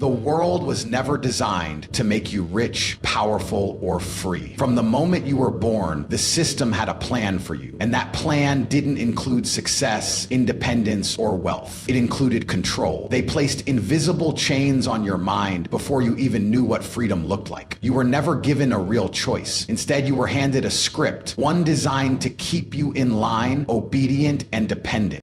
The world was never designed to make you rich, powerful, or free. From the moment you were born, the system had a plan for you, and that plan didn't include success, independence, or wealth. It included control. They placed invisible chains on your mind before you even knew what freedom looked like. You were never given a real choice. Instead, you were handed a script, one designed to keep you in line, obedient, and dependent.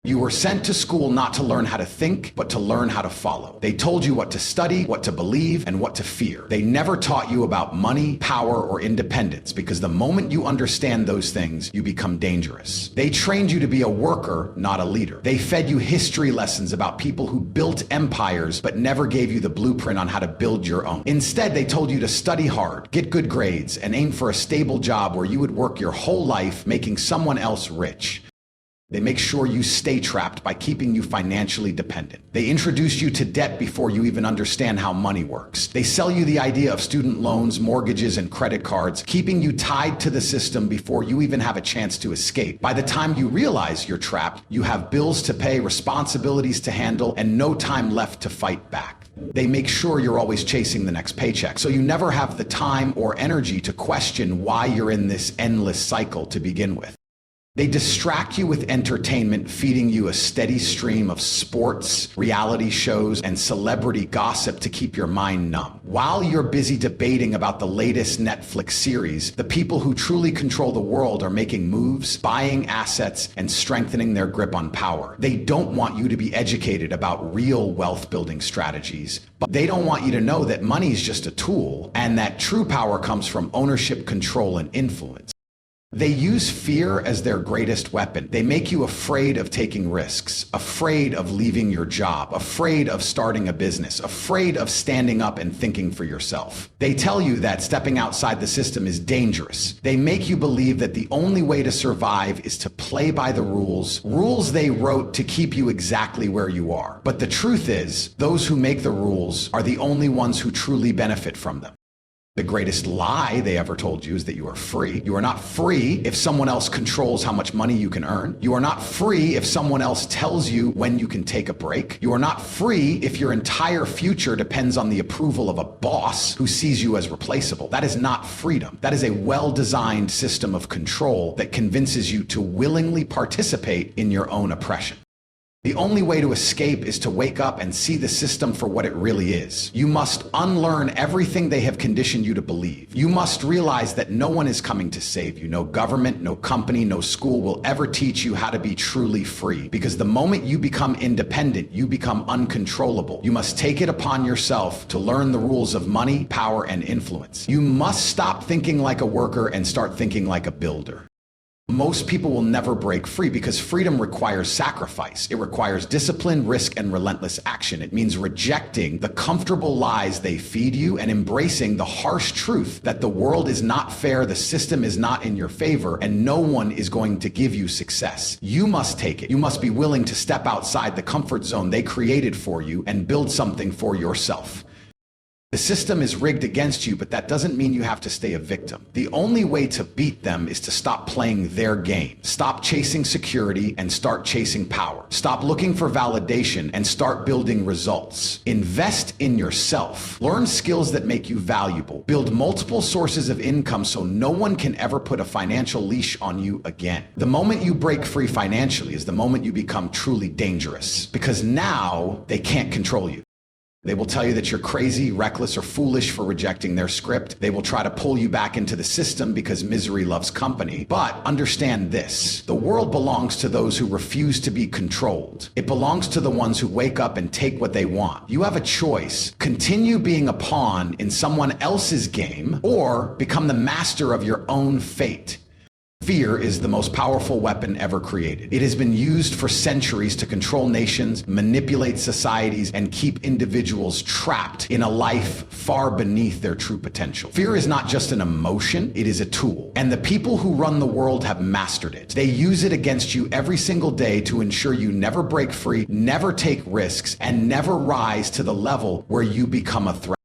You were sent to school not to learn how to think, but to learn how to follow. They told you what to study, what to believe, and what to fear. They never taught you about money, power, or independence, because the moment you understand those things, you become dangerous. They trained you to be a worker, not a leader. They fed you history lessons about people who built empires, but never gave you the blueprint on how to build your own. Instead, they told you to study hard, get good grades, and aim for a stable job where you would work your whole life making someone else rich. They make sure you stay trapped by keeping you financially dependent. They introduce you to debt before you even understand how money works. They sell you the idea of student loans, mortgages, and credit cards, keeping you tied to the system before you even have a chance to escape. By the time you realize you're trapped, you have bills to pay, responsibilities to handle, and no time left to fight back. They make sure you're always chasing the next paycheck, so you never have the time or energy to question why you're in this endless cycle to begin with. They distract you with entertainment, feeding you a steady stream of sports, reality shows, and celebrity gossip to keep your mind numb. While you're busy debating about the latest Netflix series, the people who truly control the world are making moves, buying assets, and strengthening their grip on power. They don't want you to be educated about real wealth-building strategies, but they don't want you to know that money is just a tool, and that true power comes from ownership, control, and influence. They use fear as their greatest weapon. They make you afraid of taking risks, afraid of leaving your job, afraid of starting a business, afraid of standing up and thinking for yourself. They tell you that stepping outside the system is dangerous. They make you believe that the only way to survive is to play by the rules they wrote to keep you exactly where you are. But the truth is, those who make the rules are the only ones who truly benefit from them. The greatest lie they ever told you is that you are free. You are not free if someone else controls how much money you can earn. You are not free if someone else tells you when you can take a break. You are not free if your entire future depends on the approval of a boss who sees you as replaceable. That is not freedom. That is a well-designed system of control that convinces you to willingly participate in your own oppression. The only way to escape is to wake up and see the system for what it really is. You must unlearn everything they have conditioned you to believe. You must realize that no one is coming to save you. No government, no company, no school will ever teach you how to be truly free. Because the moment you become independent, you become uncontrollable. You must take it upon yourself to learn the rules of money, power, and influence. You must stop thinking like a worker and start thinking like a builder. Most people will never break free because freedom requires sacrifice. It requires discipline, risk, and relentless action. It means rejecting the comfortable lies they feed you and embracing the harsh truth that the world is not fair, the system is not in your favor, and no one is going to give you success. You must take it. You must be willing to step outside the comfort zone they created for you and build something for yourself. The system is rigged against you, but that doesn't mean you have to stay a victim. The only way to beat them is to stop playing their game. Stop chasing security and start chasing power. Stop looking for validation and start building results. Invest in yourself. Learn skills that make you valuable. Build multiple sources of income so no one can ever put a financial leash on you again. The moment you break free financially is the moment you become truly dangerous, because now they can't control you. They will tell you that you're crazy, reckless, or foolish for rejecting their script. They will try to pull you back into the system because misery loves company. But understand this: the world belongs to those who refuse to be controlled. It belongs to the ones who wake up and take what they want. You have a choice. Continue being a pawn in someone else's game, or become the master of your own fate. Fear is the most powerful weapon ever created. It has been used for centuries to control nations, manipulate societies, and keep individuals trapped in a life far beneath their true potential. Fear is not just an emotion, it is a tool. And the people who run the world have mastered it. They use it against you every single day to ensure you never break free, never take risks, and never rise to the level where you become a threat.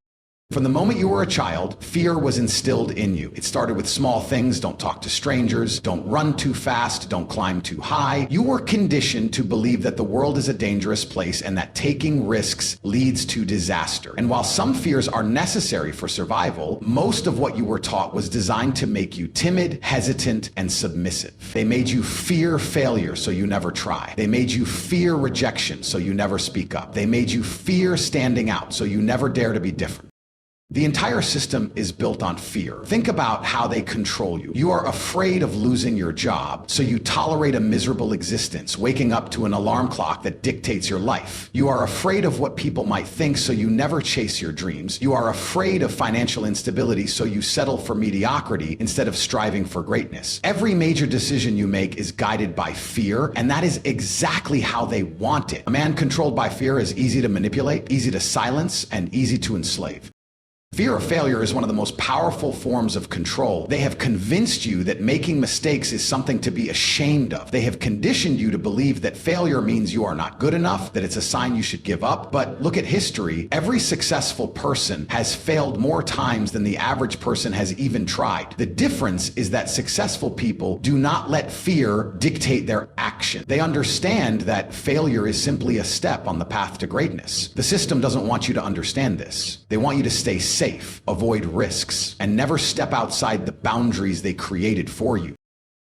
From the moment you were a child, fear was instilled in you. It started with small things: don't talk to strangers, don't run too fast, don't climb too high. You were conditioned to believe that the world is a dangerous place and that taking risks leads to disaster. And while some fears are necessary for survival, most of what you were taught was designed to make you timid, hesitant, and submissive. They made you fear failure, so you never try. They made you fear rejection, so you never speak up. They made you fear standing out, so you never dare to be different. The entire system is built on fear. Think about how they control you. You are afraid of losing your job, so you tolerate a miserable existence, waking up to an alarm clock that dictates your life. You are afraid of what people might think, so you never chase your dreams. You are afraid of financial instability, so you settle for mediocrity instead of striving for greatness. Every major decision you make is guided by fear, and that is exactly how they want it. A man controlled by fear is easy to manipulate, easy to silence, and easy to enslave. Fear of failure is one of the most powerful forms of control. They have convinced you that making mistakes is something to be ashamed of. They have conditioned you to believe that failure means you are not good enough, that it's a sign you should give up. But look at history. Every successful person has failed more times than the average person has even tried. The difference is that successful people do not let fear dictate their action. They understand that failure is simply a step on the path to greatness. The system doesn't want you to understand this. They want you to stay safe, avoid risks, and never step outside the boundaries they created for you.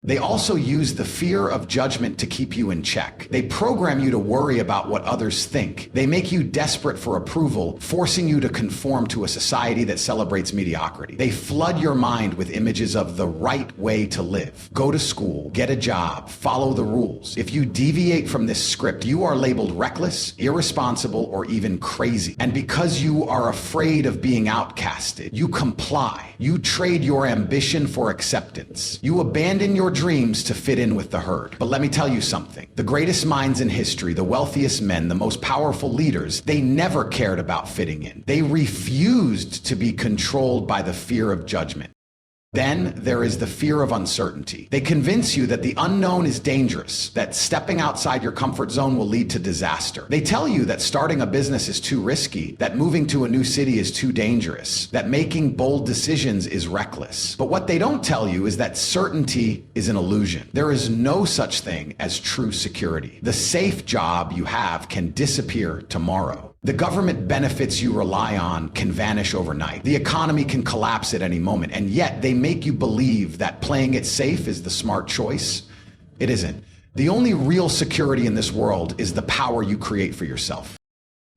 They also use the fear of judgment to keep you in check. They program you to worry about what others think. They make you desperate for approval, forcing you to conform to a society that celebrates mediocrity. They flood your mind with images of the right way to live. Go to school, get a job, follow the rules. If you deviate from this script, you are labeled reckless, irresponsible, or even crazy. And because you are afraid of being outcasted, you comply. You trade your ambition for acceptance. You abandon your dreams to fit in with the herd. But let me tell you something. The greatest minds in history, the wealthiest men, the most powerful leaders, they never cared about fitting in. They refused to be controlled by the fear of judgment. Then there is the fear of uncertainty. They convince you that the unknown is dangerous, that stepping outside your comfort zone will lead to disaster. They tell you that starting a business is too risky, that moving to a new city is too dangerous, that making bold decisions is reckless. But what they don't tell you is that certainty is an illusion. There is no such thing as true security. The safe job you have can disappear tomorrow. The government benefits you rely on can vanish overnight. The economy can collapse at any moment, and yet they make you believe that playing it safe is the smart choice. It isn't. The only real security in this world is the power you create for yourself.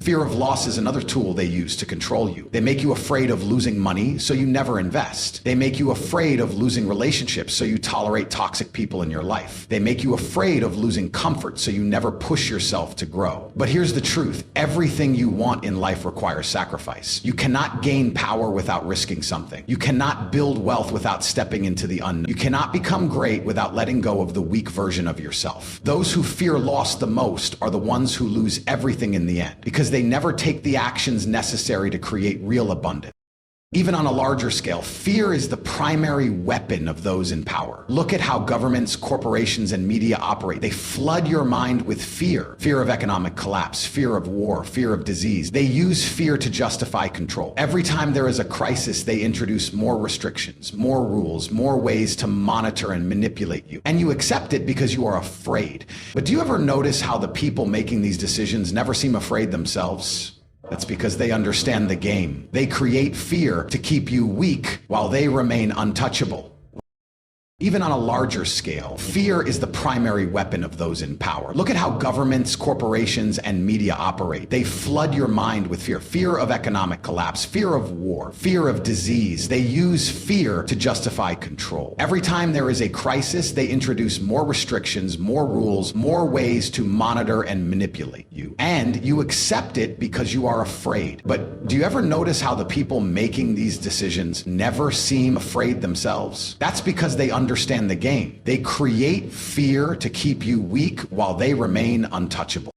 Fear of loss is another tool they use to control you. They make you afraid of losing money, so you never invest. They make you afraid of losing relationships, so you tolerate toxic people in your life. They make you afraid of losing comfort, so you never push yourself to grow. But here's the truth. Everything you want in life requires sacrifice. You cannot gain power without risking something. You cannot build wealth without stepping into the unknown. You cannot become great without letting go of the weak version of yourself. Those who fear loss the most are the ones who lose everything in the end, because they never take the actions necessary to create real abundance. Even on a larger scale, fear is the primary weapon of those in power. Look at how governments, corporations, and media operate. They flood your mind with fear. Fear of economic collapse, fear of war, fear of disease. They use fear to justify control. Every time there is a crisis, they introduce more restrictions, more rules, more ways to monitor and manipulate you. And you accept it because you are afraid. But do you ever notice how the people making these decisions never seem afraid themselves? That's because they understand the game. They create fear to keep you weak while they remain untouchable. Even on a larger scale, fear is the primary weapon of those in power. Look at how governments, corporations, and media operate. They flood your mind with fear. Fear of economic collapse, fear of war, fear of disease. They use fear to justify control. Every time there is a crisis, they introduce more restrictions, more rules, more ways to monitor and manipulate you. And you accept it because you are afraid. But do you ever notice how the people making these decisions never seem afraid themselves? That's because they understand the game. They create fear to keep you weak while they remain untouchable.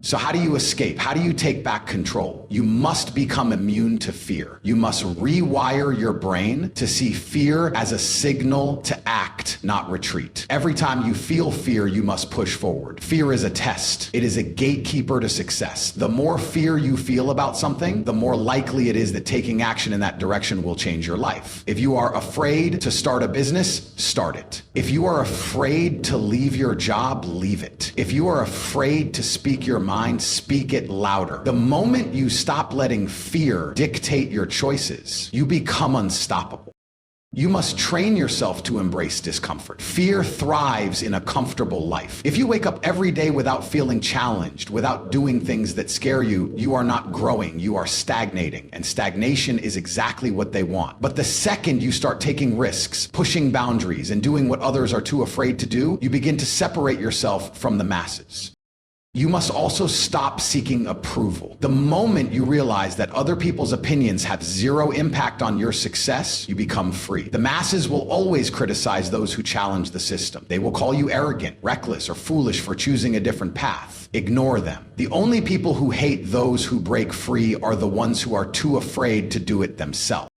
So how do you escape? How do you take back control? You must become immune to fear. You must rewire your brain to see fear as a signal to act, not retreat. Every time you feel fear, you must push forward. Fear is a test. It is a gatekeeper to success. The more fear you feel about something, the more likely it is that taking action in that direction will change your life. If you are afraid to start a business, start it. If you are afraid to leave your job, leave it. If you are afraid to speak your mind, speak it louder. The moment you stop letting fear dictate your choices, you become unstoppable. You must train yourself to embrace discomfort. Fear thrives in a comfortable life. If you wake up every day without feeling challenged, without doing things that scare you, you are not growing, you are stagnating. And stagnation is exactly what they want. But the second you start taking risks, pushing boundaries, and doing what others are too afraid to do, you begin to separate yourself from the masses. You must also stop seeking approval. The moment you realize that other people's opinions have zero impact on your success, you become free. The masses will always criticize those who challenge the system. They will call you arrogant, reckless, or foolish for choosing a different path. Ignore them. The only people who hate those who break free are the ones who are too afraid to do it themselves.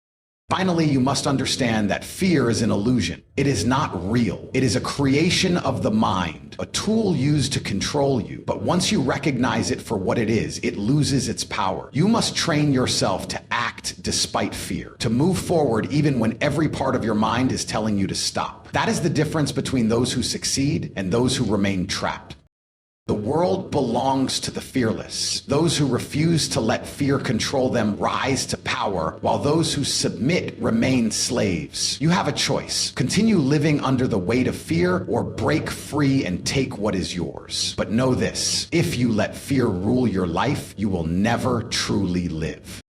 Finally, you must understand that fear is an illusion. It is not real. It is a creation of the mind, a tool used to control you. But once you recognize it for what it is, it loses its power. You must train yourself to act despite fear, to move forward even when every part of your mind is telling you to stop. That is the difference between those who succeed and those who remain trapped. The world belongs to the fearless. Those who refuse to let fear control them rise to power, while those who submit remain slaves. You have a choice. Continue living under the weight of fear or break free and take what is yours. But know this, if you let fear rule your life, you will never truly live.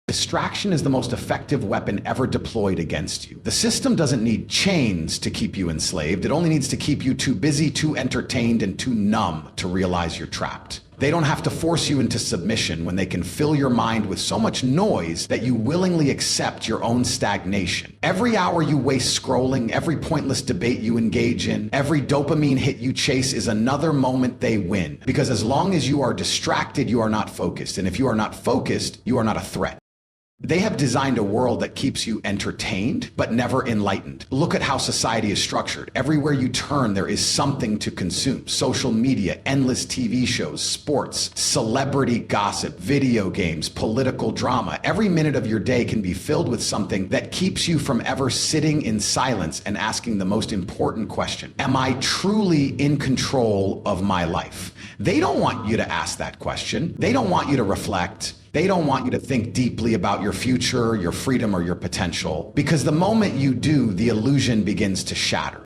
Distraction is the most effective weapon ever deployed against you. The system doesn't need chains to keep you enslaved. It only needs to keep you too busy, too entertained, and too numb to realize you're trapped. They don't have to force you into submission when they can fill your mind with so much noise that you willingly accept your own stagnation. Every hour you waste scrolling, every pointless debate you engage in, every dopamine hit you chase is another moment they win. Because as long as you are distracted, you are not focused. And if you are not focused, you are not a threat. They have designed a world that keeps you entertained, but never enlightened. Look at how society is structured. Everywhere you turn, there is something to consume. Social media, endless TV shows, sports, celebrity gossip, video games, political drama. Every minute of your day can be filled with something that keeps you from ever sitting in silence and asking the most important question. Am I truly in control of my life? They don't want you to ask that question. They don't want you to reflect. They don't want you to think deeply about your future, your freedom, or your potential, because the moment you do, the illusion begins to shatter.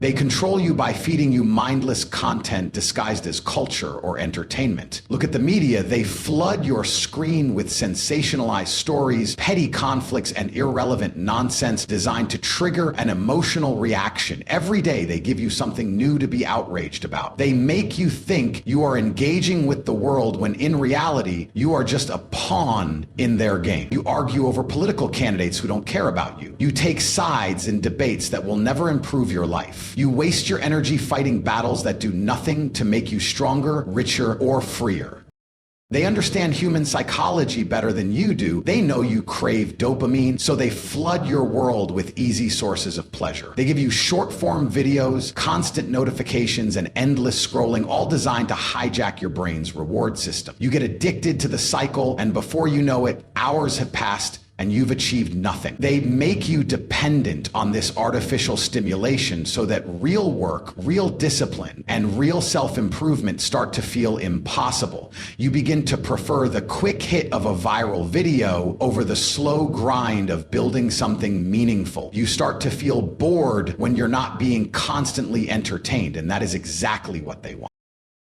They control you by feeding you mindless content disguised as culture or entertainment. Look at the media. They flood your screen with sensationalized stories, petty conflicts, and irrelevant nonsense designed to trigger an emotional reaction. Every day they give you something new to be outraged about. They make you think you are engaging with the world when in reality, you are just a pawn in their game. You argue over political candidates who don't care about you. You take sides in debates that will never improve your life. You waste your energy fighting battles that do nothing to make you stronger, richer, or freer. They understand human psychology better than you do. They know you crave dopamine, so they flood your world with easy sources of pleasure. They give you short-form videos, constant notifications, and endless scrolling, all designed to hijack your brain's reward system. You get addicted to the cycle, and before you know it, hours have passed and you've achieved nothing. They make you dependent on this artificial stimulation so that real work, real discipline, and real self-improvement start to feel impossible. You begin to prefer the quick hit of a viral video over the slow grind of building something meaningful. You start to feel bored when you're not being constantly entertained, and that is exactly what they want.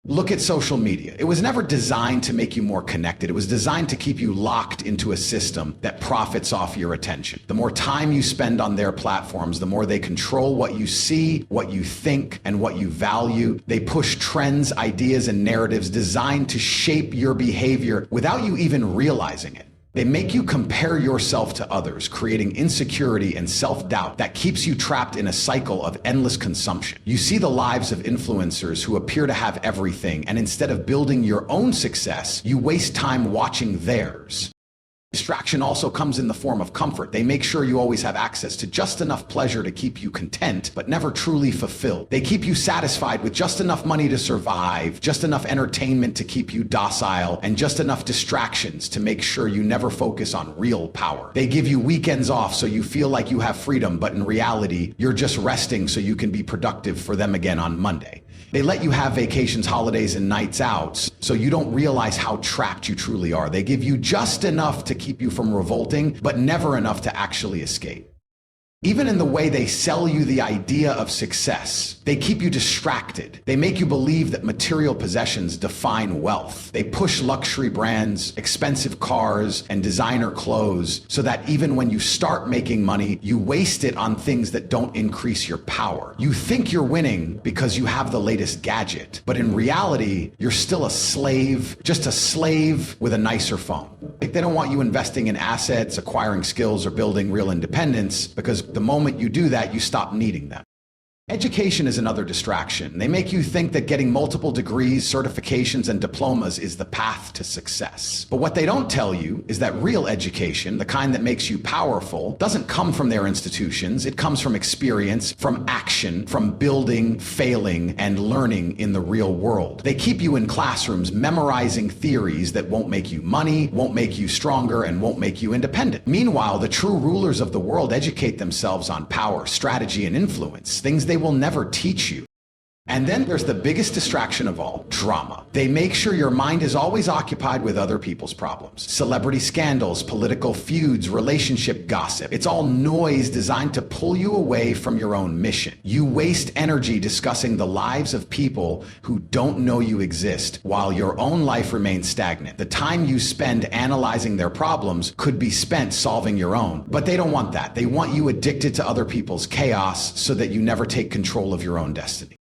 Look at social media. It was never designed to make you more connected. It was designed to keep you locked into a system that profits off your attention. The more time you spend on their platforms, the more they control what you see, what you think, and what you value. They push trends, ideas, and narratives designed to shape your behavior without you even realizing it. They make you compare yourself to others, creating insecurity and self-doubt that keeps you trapped in a cycle of endless consumption. You see the lives of influencers who appear to have everything, and instead of building your own success, you waste time watching theirs. Distraction also comes in the form of comfort. They make sure you always have access to just enough pleasure to keep you content, but never truly fulfilled. They keep you satisfied with just enough money to survive, just enough entertainment to keep you docile, and just enough distractions to make sure you never focus on real power. They give you weekends off so you feel like you have freedom, but in reality, you're just resting so you can be productive for them again on Monday. They let you have vacations, holidays, and nights out so you don't realize how trapped you truly are. They give you just enough to keep you from revolting, but never enough to actually escape. Even in the way they sell you the idea of success, they keep you distracted. They make you believe that material possessions define wealth. They push luxury brands, expensive cars, and designer clothes so that even when you start making money, you waste it on things that don't increase your power. You think you're winning because you have the latest gadget, but in reality, you're still a slave, just a slave with a nicer phone. They don't want you investing in assets, acquiring skills, or building real independence, because the moment you do that, you stop needing them. Education is another distraction. They make you think that getting multiple degrees, certifications, and diplomas is the path to success. But what they don't tell you is that real education, the kind that makes you powerful, doesn't come from their institutions. It comes from experience, from action, from building, failing, and learning in the real world. They keep you in classrooms memorizing theories that won't make you money, won't make you stronger, and won't make you independent. Meanwhile, the true rulers of the world educate themselves on power, strategy, and influence, things they will never teach you. And then there's the biggest distraction of all, drama. They make sure your mind is always occupied with other people's problems. Celebrity scandals, political feuds, relationship gossip. It's all noise designed to pull you away from your own mission. You waste energy discussing the lives of people who don't know you exist, while your own life remains stagnant. The time you spend analyzing their problems could be spent solving your own. But they don't want that. They want you addicted to other people's chaos so that you never take control of your own destiny.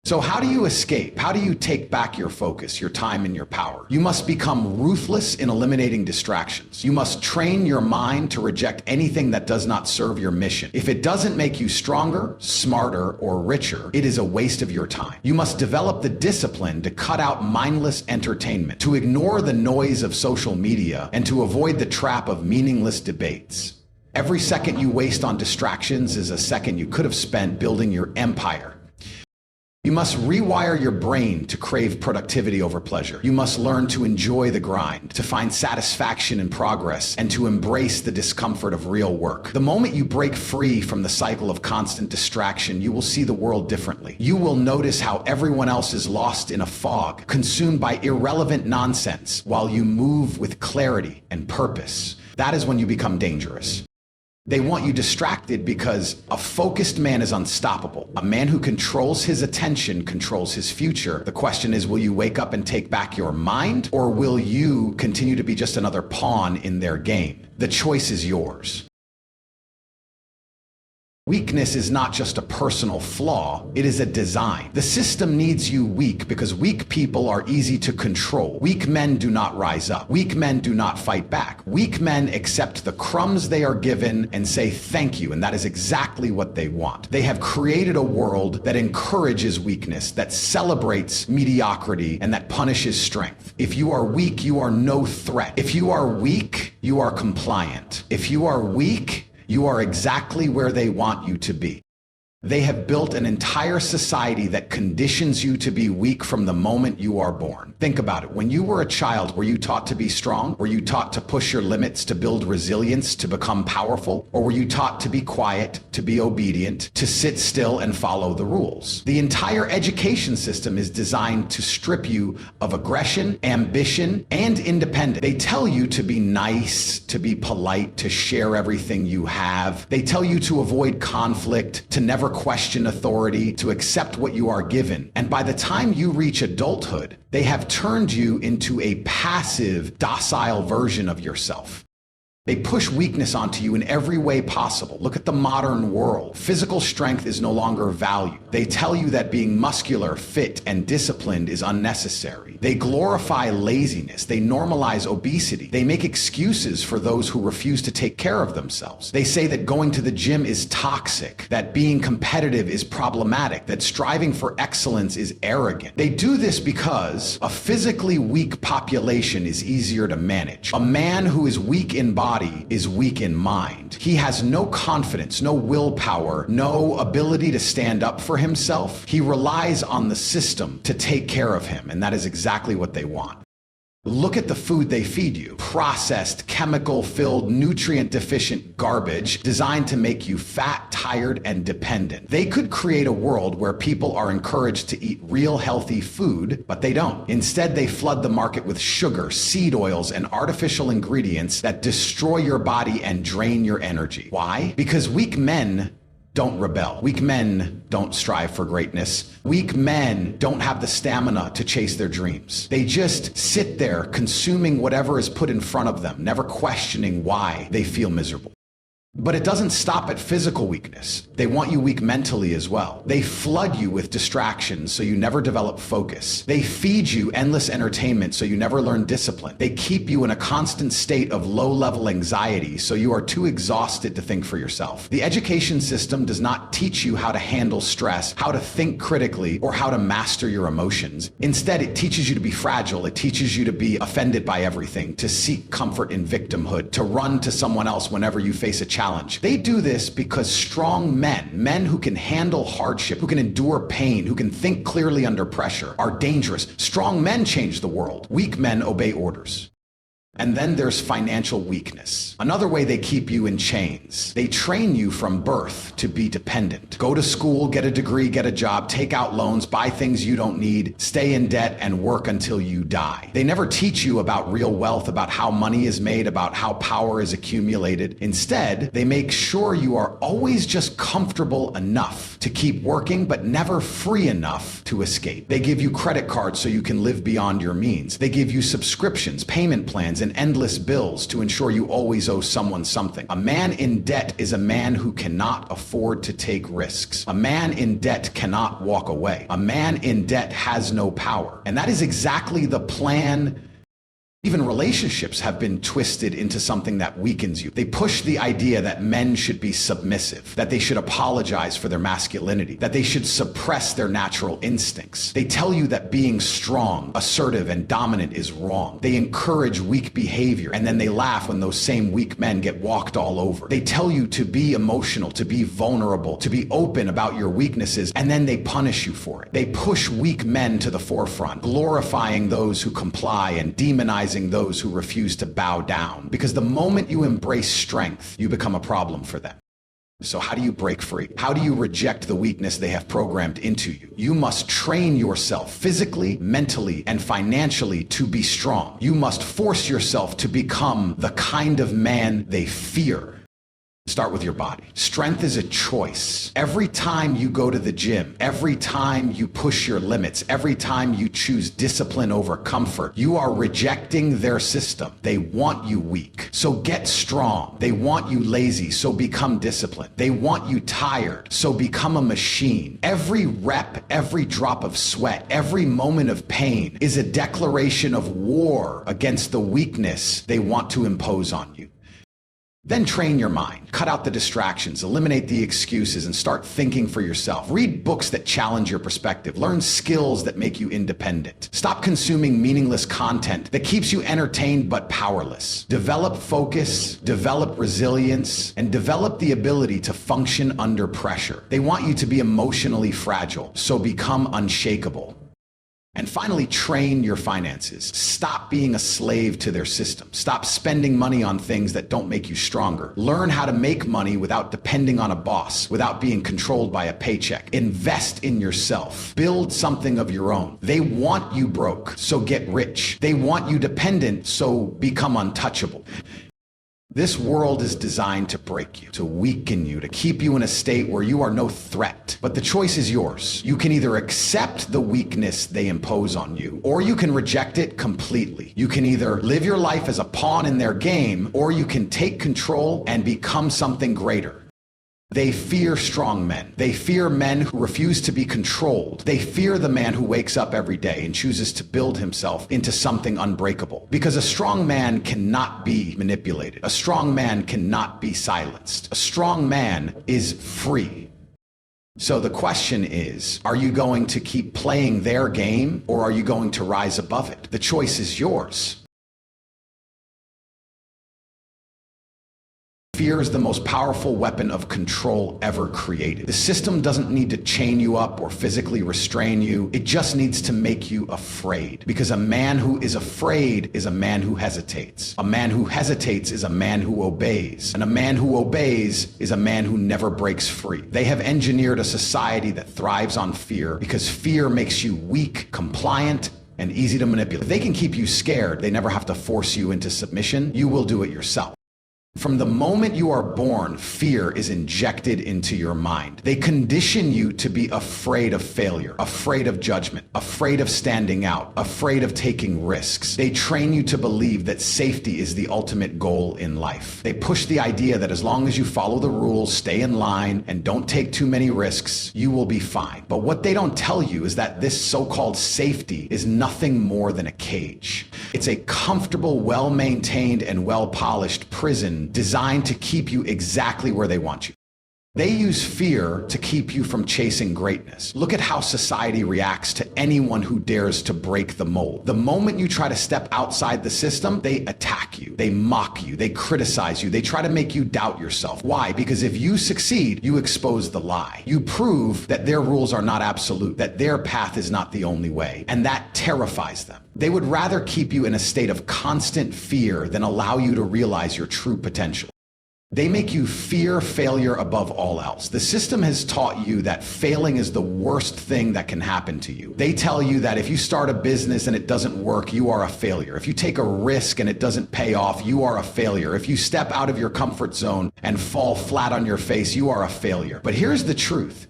So how do you escape? How do you take back your focus, your time, and your power? You must become ruthless in eliminating distractions. You must train your mind to reject anything that does not serve your mission. If it doesn't make you stronger, smarter, or richer, it is a waste of your time. You must develop the discipline to cut out mindless entertainment, to ignore the noise of social media, and to avoid the trap of meaningless debates. Every second you waste on distractions is a second you could have spent building your empire. You must rewire your brain to crave productivity over pleasure. You must learn to enjoy the grind, to find satisfaction in progress, and to embrace the discomfort of real work. The moment you break free from the cycle of constant distraction, you will see the world differently. You will notice how everyone else is lost in a fog, consumed by irrelevant nonsense, while you move with clarity and purpose. That is when you become dangerous. They want you distracted because a focused man is unstoppable. A man who controls his attention controls his future. The question is, will you wake up and take back your mind, or will you continue to be just another pawn in their game? The choice is yours. Weakness is not just a personal flaw, it is a design. The system needs you weak because weak people are easy to control. Weak men do not rise up. Weak men do not fight back. Weak men accept the crumbs they are given and say thank you, and that is exactly what they want. They have created a world that encourages weakness, that celebrates mediocrity, and that punishes strength. If you are weak, you are no threat. If you are weak, you are compliant. If you are weak, you are exactly where they want you to be. They have built an entire society that conditions you to be weak from the moment you are born. Think about it. When you were a child, were you taught to be strong? Were you taught to push your limits, to build resilience, to become powerful? Or were you taught to be quiet, to be obedient, to sit still and follow the rules? The entire education system is designed to strip you of aggression, ambition, and independence. They tell you to be nice, to be polite, to share everything you have. They tell you to avoid conflict, to never question authority, to accept what you are given. And by the time you reach adulthood, they have turned you into a passive, docile version of yourself. They push weakness onto you in every way possible. Look at the modern world. Physical strength is no longer valued. They tell you that being muscular, fit, and disciplined is unnecessary. They glorify laziness. They normalize obesity. They make excuses for those who refuse to take care of themselves. They say that going to the gym is toxic, that being competitive is problematic, that striving for excellence is arrogant. They do this because a physically weak population is easier to manage. A man who is weak in body is weak in mind. He has no confidence, no willpower, no ability to stand up for himself. He relies on the system to take care of him, and that is exactly what they want. Look at the food they feed you. Processed, chemical-filled, nutrient-deficient garbage designed to make you fat, tired, and dependent. They could create a world where people are encouraged to eat real healthy food, but they don't. Instead, they flood the market with sugar, seed oils, and artificial ingredients that destroy your body and drain your energy. Why? Because weak men don't rebel. Weak men don't strive for greatness. Weak men don't have the stamina to chase their dreams. They just sit there consuming whatever is put in front of them, never questioning why they feel miserable. But it doesn't stop at physical weakness. They want you weak mentally as well. They flood you with distractions so you never develop focus. They feed you endless entertainment so you never learn discipline. They keep you in a constant state of low-level anxiety so you are too exhausted to think for yourself. The education system does not teach you how to handle stress, how to think critically, or how to master your emotions. Instead, it teaches you to be fragile. It teaches you to be offended by everything, to seek comfort in victimhood, to run to someone else whenever you face a challenge. They do this because strong men who can handle hardship, who can endure pain, who can think clearly under pressure, are dangerous. Strong men change the world. Weak men obey orders. And then there's financial weakness. Another way they keep you in chains. They train you from birth to be dependent. Go to school, get a degree, get a job, take out loans, buy things you don't need, stay in debt, and work until you die. They never teach you about real wealth, about how money is made, about how power is accumulated. Instead, they make sure you are always just comfortable enough to keep working, but never free enough to escape. They give you credit cards so you can live beyond your means. They give you subscriptions, payment plans, and endless bills to ensure you always owe someone something. A man in debt is a man who cannot afford to take risks. A man in debt cannot walk away. A man in debt has no power. And that is exactly the plan. Even relationships have been twisted into something that weakens you. They push the idea that men should be submissive, that they should apologize for their masculinity, that they should suppress their natural instincts. They tell you that being strong, assertive, and dominant is wrong. They encourage weak behavior, and then they laugh when those same weak men get walked all over. They tell you to be emotional, to be vulnerable, to be open about your weaknesses, and then they punish you for it. They push weak men to the forefront, glorifying those who comply and demonizing those who refuse to bow down. Because the moment you embrace strength, you become a problem for them. So how do you break free? How do you reject the weakness they have programmed into you? You must train yourself physically, mentally, and financially to be strong. You must force yourself to become the kind of man they fear. Start with your body. Strength is a choice. Every time you go to the gym, every time you push your limits, every time you choose discipline over comfort, you are rejecting their system. They want you weak, so get strong. They want you lazy, so become disciplined. They want you tired, so become a machine. Every rep, every drop of sweat, every moment of pain is a declaration of war against the weakness they want to impose on you. Then train your mind. Cut out the distractions, eliminate the excuses, and start thinking for yourself. Read books that challenge your perspective. Learn skills that make you independent. Stop consuming meaningless content that keeps you entertained but powerless. Develop focus, develop resilience, and develop the ability to function under pressure. They want you to be emotionally fragile, so become unshakable. And finally, train your finances. Stop being a slave to their system. Stop spending money on things that don't make you stronger. Learn how to make money without depending on a boss, without being controlled by a paycheck. Invest in yourself. Build something of your own. They want you broke, so get rich. They want you dependent, so become untouchable. This world is designed to break you, to weaken you, to keep you in a state where you are no threat. But the choice is yours. You can either accept the weakness they impose on you, or you can reject it completely. You can either live your life as a pawn in their game, or you can take control and become something greater. They fear strong men. They fear men who refuse to be controlled. They fear the man who wakes up every day and chooses to build himself into something unbreakable. Because a strong man cannot be manipulated. A strong man cannot be silenced. A strong man is free. So the question is, are you going to keep playing their game, or are you going to rise above it? The choice is yours. Fear is the most powerful weapon of control ever created. The system doesn't need to chain you up or physically restrain you. It just needs to make you afraid. Because a man who is afraid is a man who hesitates. A man who hesitates is a man who obeys. And a man who obeys is a man who never breaks free. They have engineered a society that thrives on fear because fear makes you weak, compliant, and easy to manipulate. If they can keep you scared, they never have to force you into submission. You will do it yourself. From the moment you are born, fear is injected into your mind. They condition you to be afraid of failure, afraid of judgment, afraid of standing out, afraid of taking risks. They train you to believe that safety is the ultimate goal in life. They push the idea that as long as you follow the rules, stay in line, and don't take too many risks, you will be fine. But what they don't tell you is that this so-called safety is nothing more than a cage. It's a comfortable, well-maintained, and well-polished prison designed to keep you exactly where they want you. They use fear to keep you from chasing greatness. Look at how society reacts to anyone who dares to break the mold. The moment you try to step outside the system, they attack you, they mock you, they criticize you, they try to make you doubt yourself. Why? Because if you succeed, you expose the lie. You prove that their rules are not absolute, that their path is not the only way, and that terrifies them. They would rather keep you in a state of constant fear than allow you to realize your true potential. They make you fear failure above all else. The system has taught you that failing is the worst thing that can happen to you. They tell you that if you start a business and it doesn't work, you are a failure. If you take a risk and it doesn't pay off, you are a failure. If you step out of your comfort zone and fall flat on your face, you are a failure. But here's the truth.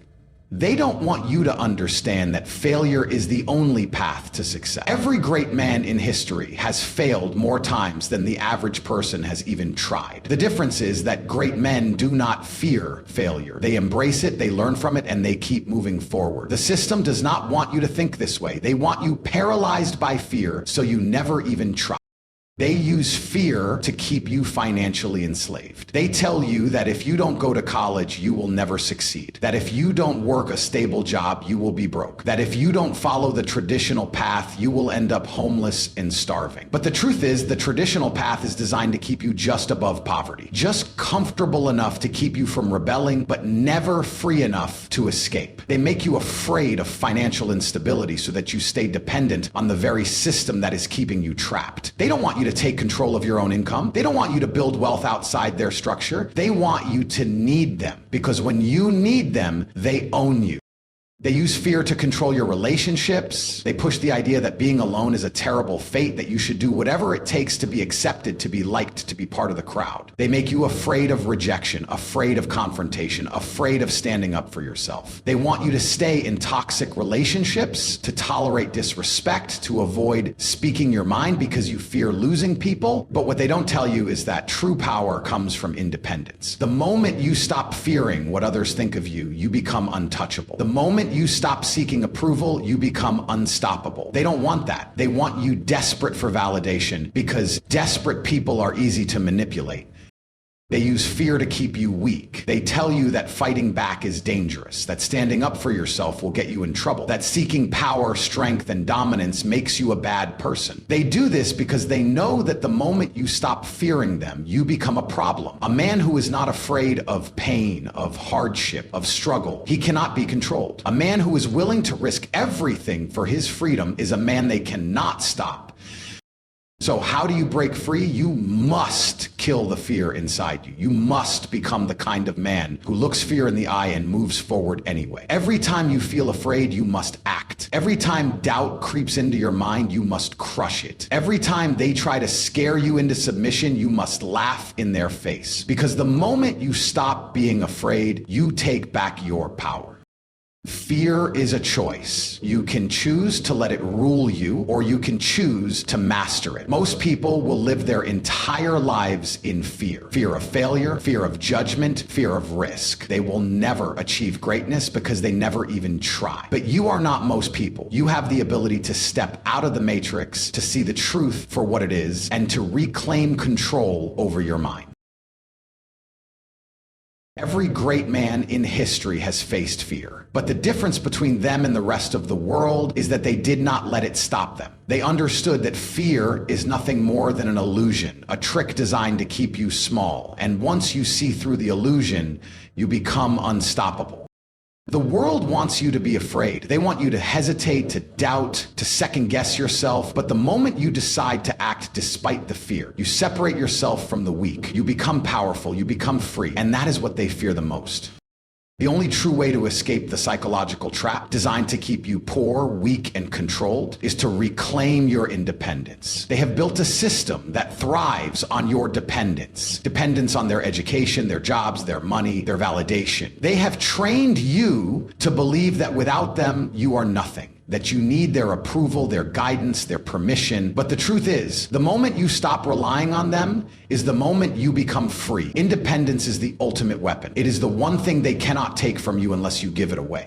They don't want you to understand that failure is the only path to success. Every great man in history has failed more times than the average person has even tried. The difference is that great men do not fear failure. They embrace it, they learn from it, and they keep moving forward. The system does not want you to think this way. They want you paralyzed by fear so you never even try. They use fear to keep you financially enslaved. They tell you that if you don't go to college, you will never succeed. That if you don't work a stable job, you will be broke. That if you don't follow the traditional path, you will end up homeless and starving. But the truth is, the traditional path is designed to keep you just above poverty, just comfortable enough to keep you from rebelling, but never free enough to escape. They make you afraid of financial instability so that you stay dependent on the very system that is keeping you trapped. They don't want you to take control of your own income. They don't want you to build wealth outside their structure. They want you to need them, because when you need them, they own you. They use fear to control your relationships. They push the idea that being alone is a terrible fate, that you should do whatever it takes to be accepted, to be liked, to be part of the crowd. They make you afraid of rejection, afraid of confrontation, afraid of standing up for yourself. They want you to stay in toxic relationships, to tolerate disrespect, to avoid speaking your mind because you fear losing people. But what they don't tell you is that true power comes from independence. The moment you stop fearing what others think of you, you become untouchable. The moment you stop seeking approval, you become unstoppable. They don't want that. They want you desperate for validation, because desperate people are easy to manipulate. They use fear to keep you weak. They tell you that fighting back is dangerous, that standing up for yourself will get you in trouble, that seeking power, strength, and dominance makes you a bad person. They do this because they know that the moment you stop fearing them, you become a problem. A man who is not afraid of pain, of hardship, of struggle, he cannot be controlled. A man who is willing to risk everything for his freedom is a man they cannot stop. So how do you break free? You must kill the fear inside you. You must become the kind of man who looks fear in the eye and moves forward anyway. Every time you feel afraid, you must act. Every time doubt creeps into your mind, you must crush it. Every time they try to scare you into submission, you must laugh in their face. Because the moment you stop being afraid, you take back your power. Fear is a choice. You can choose to let it rule you, or you can choose to master it. Most people will live their entire lives in fear. Fear of failure, fear of judgment, fear of risk. They will never achieve greatness because they never even try. But you are not most people. You have the ability to step out of the matrix, to see the truth for what it is, and to reclaim control over your mind. Every great man in history has faced fear, but the difference between them and the rest of the world is that they did not let it stop them. They understood that fear is nothing more than an illusion, a trick designed to keep you small, and once you see through the illusion, you become unstoppable. The world wants you to be afraid. They want you to hesitate, to doubt, to second guess yourself. But the moment you decide to act despite the fear, you separate yourself from the weak. You become powerful, you become free. And that is what they fear the most. The only true way to escape the psychological trap designed to keep you poor, weak, and controlled is to reclaim your independence. They have built a system that thrives on your dependence. Dependence on their education, their jobs, their money, their validation. They have trained you to believe that without them, you are nothing. That you need their approval, their guidance, their permission. But the truth is, the moment you stop relying on them is the moment you become free. Independence is the ultimate weapon. It is the one thing they cannot take from you unless you give it away.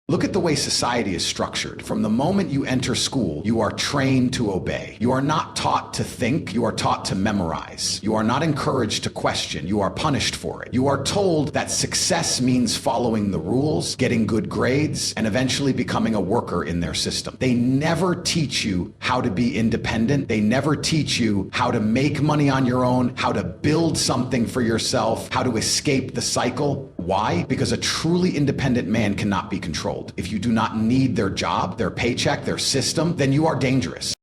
Look at the way society is structured. From the moment you enter school, you are trained to obey. You are not taught to think, you are taught to memorize. You are not encouraged to question, you are punished for it. You are told that success means following the rules, getting good grades, and eventually becoming a worker in their system. They never teach you how to be independent. They never teach you how to make money on your own, how to build something for yourself, how to escape the cycle. Why? Because a truly independent man cannot be controlled. If you do not need their job, their paycheck, their system, then you are dangerous.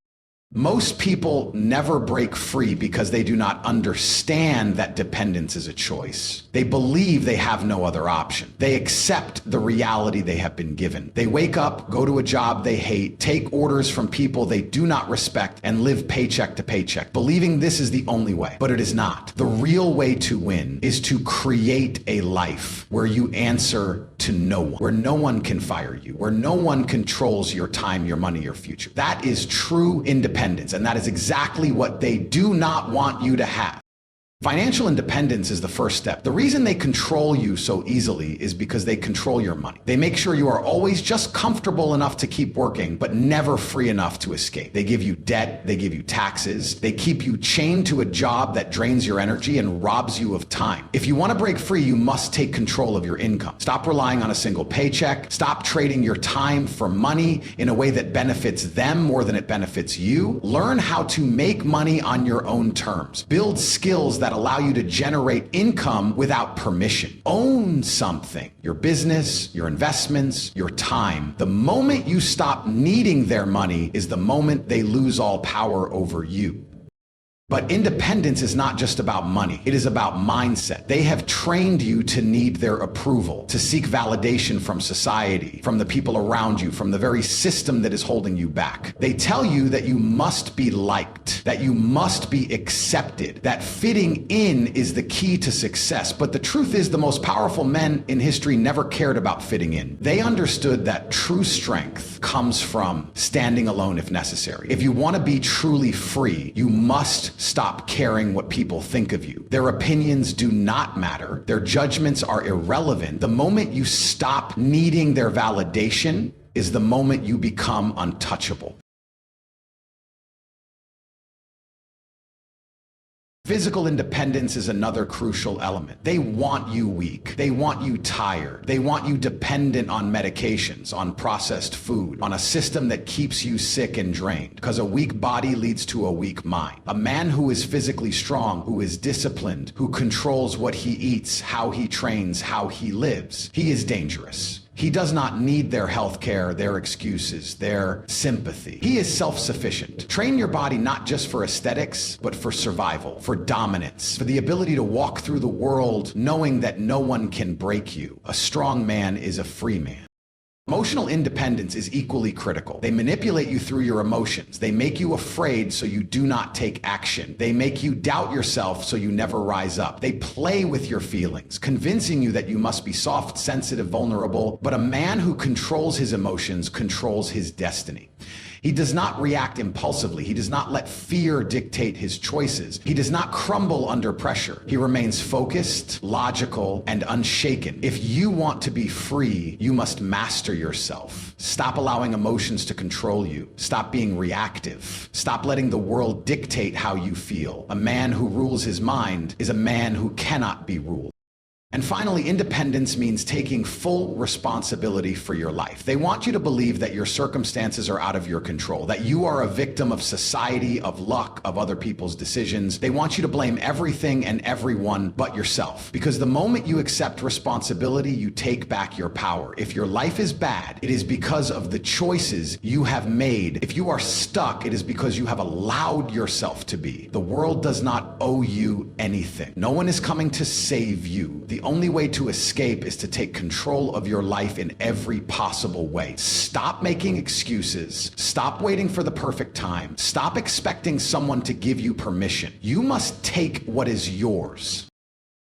Most people never break free because they do not understand that dependence is a choice. They believe they have no other option. They accept the reality they have been given. They wake up, go to a job they hate, take orders from people they do not respect, and live paycheck to paycheck, believing this is the only way. But it is not. The real way to win is to create a life where you answer to no one, where no one can fire you, where no one controls your time, your money, your future. That is true independence. And that is exactly what they do not want you to have. Financial independence is the first step. The reason they control you so easily is because they control your money. They make sure you are always just comfortable enough to keep working, but never free enough to escape. They give you debt, they give you taxes, they keep you chained to a job that drains your energy and robs you of time. If you want to break free, you must take control of your income. Stop relying on a single paycheck. Stop trading your time for money in a way that benefits them more than it benefits you. Learn how to make money on your own terms. Build skills that allow you to generate income without permission. Own something, your business, your investments, your time. The moment you stop needing their money is the moment they lose all power over you. But independence is not just about money. It is about mindset. They have trained you to need their approval, to seek validation from society, from the people around you, from the very system that is holding you back. They tell you that you must be liked, that you must be accepted, that fitting in is the key to success. But the truth is, the most powerful men in history never cared about fitting in. They understood that true strength comes from standing alone if necessary. If you want to be truly free, you must stop caring what people think of you. Their opinions do not matter. Their judgments are irrelevant. The moment you stop needing their validation is the moment you become untouchable. Physical independence is another crucial element. They want you weak. They want you tired. They want you dependent on medications, on processed food, on a system that keeps you sick and drained. Because a weak body leads to a weak mind. A man who is physically strong, who is disciplined, who controls what he eats, how he trains, how he lives, he is dangerous. He does not need their health care, their excuses, their sympathy. He is self-sufficient. Train your body not just for aesthetics, but for survival, for dominance, for the ability to walk through the world knowing that no one can break you. A strong man is a free man. Emotional independence is equally critical. They manipulate you through your emotions. They make you afraid so you do not take action. They make you doubt yourself so you never rise up. They play with your feelings, convincing you that you must be soft, sensitive, vulnerable. But a man who controls his emotions controls his destiny. He does not react impulsively. He does not let fear dictate his choices. He does not crumble under pressure. He remains focused, logical, and unshaken. If you want to be free, you must master yourself. Stop allowing emotions to control you. Stop being reactive. Stop letting the world dictate how you feel. A man who rules his mind is a man who cannot be ruled. And finally, independence means taking full responsibility for your life. They want you to believe that your circumstances are out of your control, that you are a victim of society, of luck, of other people's decisions. They want you to blame everything and everyone but yourself. Because the moment you accept responsibility, you take back your power. If your life is bad, it is because of the choices you have made. If you are stuck, it is because you have allowed yourself to be. The world does not owe you anything. No one is coming to save you. The only way to escape is to take control of your life in every possible way. Stop making excuses. Stop waiting for the perfect time. Stop expecting someone to give you permission. You must take what is yours.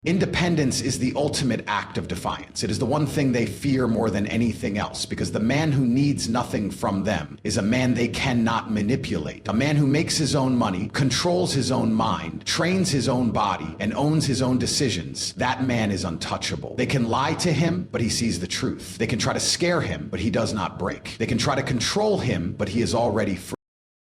Independence is the ultimate act of defiance. It is the one thing they fear more than anything else, because the man who needs nothing from them is a man they cannot manipulate. A man who makes his own money, controls his own mind, trains his own body, and owns his own decisions. That man is untouchable. They can lie to him, but he sees the truth. They can try to scare him, but he does not break. They can try to control him, but he is already free.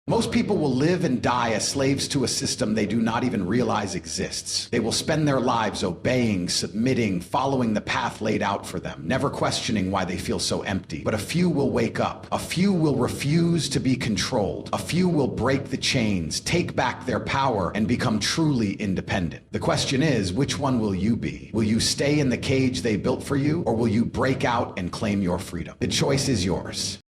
Most people will live and die as slaves to a system they do not even realize exists. They will spend their lives obeying, submitting, following the path laid out for them, never questioning why they feel so empty. But a few will wake up. A few will refuse to be controlled. A few will break the chains, take back their power, and become truly independent. The question is, which one will you be? Will you stay in the cage they built for you, or will you break out and claim your freedom? The choice is yours.